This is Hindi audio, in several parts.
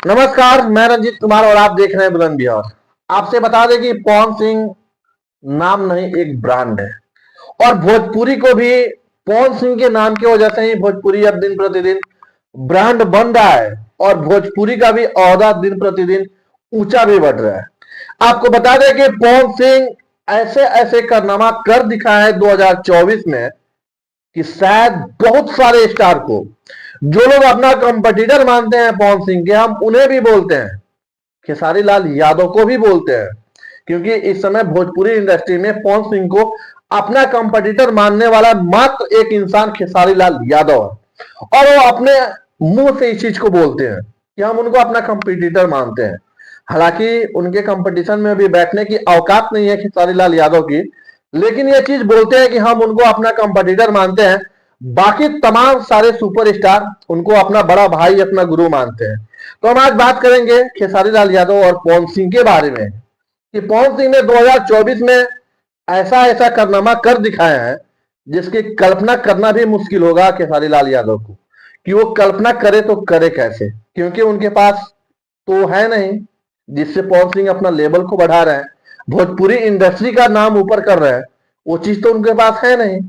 नमस्कार, मैं रंजीत कुमार और आप देख रहे हैं बुलंद बिहार। आपसे बता दें कि पवन सिंह नाम नहीं एक ब्रांड है और भोजपुरी को भी पवन सिंह के नाम की वजह से ही भोजपुरी अब दिन प्रतिदिन ब्रांड बन रहा है और भोजपुरी का भी औहदा दिन प्रतिदिन ऊंचा भी बढ़ रहा है। आपको बता दें कि पवन सिंह ऐसे ऐसे कारनामा कर दिखाया है 2024 में कि शायद बहुत सारे स्टार को जो लोग अपना कंपटीटर मानते हैं पवन सिंह के, हम उन्हें भी बोलते हैं, खेसारी लाल यादव को भी बोलते हैं, क्योंकि इस समय भोजपुरी इंडस्ट्री में पवन सिंह को अपना कंपटीटर मानने वाला मात्र एक इंसान खेसारी लाल यादव है और वो अपने मुंह से इस चीज को बोलते हैं कि हम उनको अपना कंपटीटर मानते हैं। हालांकि उनके कंपटीशन में भी बैठने की औकात नहीं है खेसारी लाल यादव की, लेकिन ये चीज बोलते हैं कि हम उनको अपना कंपटीटर मानते हैं। बाकी तमाम सारे सुपरस्टार उनको अपना बड़ा भाई, अपना गुरु मानते हैं। तो हम आज बात करेंगे खेसारी लाल यादव और पवन सिंह के बारे में कि पवन सिंह ने 2024 में ऐसा ऐसा कारनामा कर दिखाया है जिसकी कल्पना करना भी मुश्किल होगा खेसारी लाल यादव को कि वो कल्पना करे तो करे कैसे, क्योंकि उनके पास तो है नहीं जिससे पवन सिंह अपना लेवल को बढ़ा रहे हैं, भोजपुरी इंडस्ट्री का नाम ऊपर कर रहे हैं। वो चीज तो उनके पास है नहीं।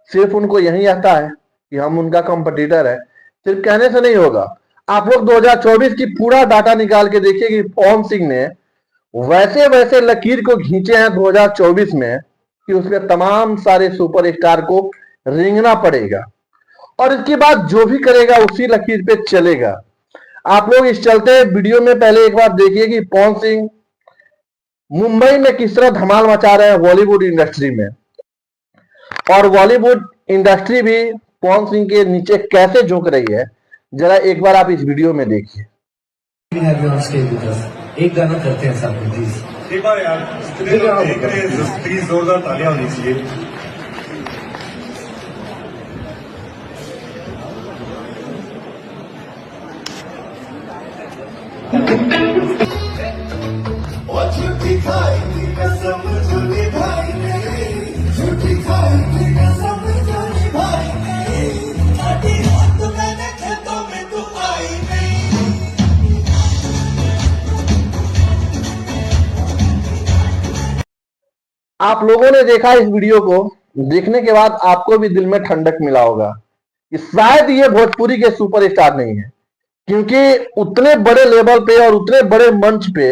सिर्फ उनको यही आता है कि हम उनका कंपटीटर है। सिर्फ कहने से नहीं होगा। आप लोग 2024 की पूरा डाटा निकाल के देखिए कि पवन सिंह ने वैसे वैसे लकीर को खींचे हैं 2024 में कि उसमें तमाम सारे सुपरस्टार को रेंगना पड़ेगा और इसके बाद जो भी करेगा उसी लकीर पे चलेगा। आप लोग इस चलते वीडियो में पहले एक बार देखिए कि पवन सिंह मुंबई में किस तरह धमाल मचा रहे हैं बॉलीवुड इंडस्ट्री में, और बॉलीवुड इंडस्ट्री भी पवन सिंह के नीचे कैसे झुक रही है। जरा एक बार आप इस वीडियो में देखिए। एक गाना करते हैं साथ में प्लीज। एक बार यार प्लीज जोरदार तालियां होनी चाहिए। झूठी खाई की कसम जो निभाई नहीं, झूठी खाई की कसम जो निभाई नहीं, आधी रात मैंने खेतों में तू आई नहीं। आप लोगों ने देखा इस वीडियो को, देखने के बाद आपको भी दिल में ठंडक मिला होगा कि शायद ये भोजपुरी के सुपरस्टार नहीं है, क्योंकि उतने बड़े लेवल पे और उतने बड़े मंच पे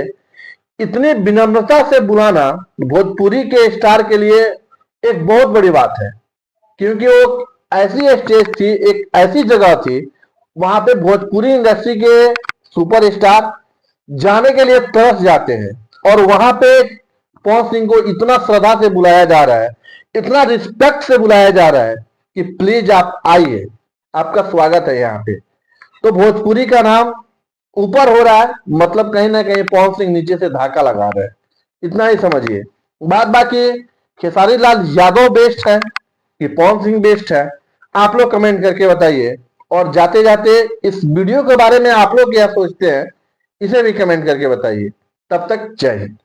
इतनी विनम्रता से बुलाना भोजपुरी के स्टार के लिए एक बहुत बड़ी बात है। क्योंकि वो ऐसी स्टेज थी, एक ऐसी जगह थी, वहां पे भोजपुरी इंडस्ट्री के सुपरस्टार जाने के लिए तरस जाते हैं और वहां पे पवन सिंह को इतना श्रद्धा से बुलाया जा रहा है, इतना रिस्पेक्ट से बुलाया जा रहा है कि प्लीज आप आइए, आपका स्वागत है यहाँ पे। तो भोजपुरी का नाम ऊपर हो रहा है, मतलब कहीं ना कहीं पवन सिंह नीचे से धाका लगा रहे हैं, इतना ही समझिए। बात बाकी खेसारी लाल यादव बेस्ट है कि पवन सिंह बेस्ट है, आप लोग कमेंट करके बताइए। और जाते जाते इस वीडियो के बारे में आप लोग क्या सोचते हैं, इसे भी कमेंट करके बताइए। तब तक जय हिंद।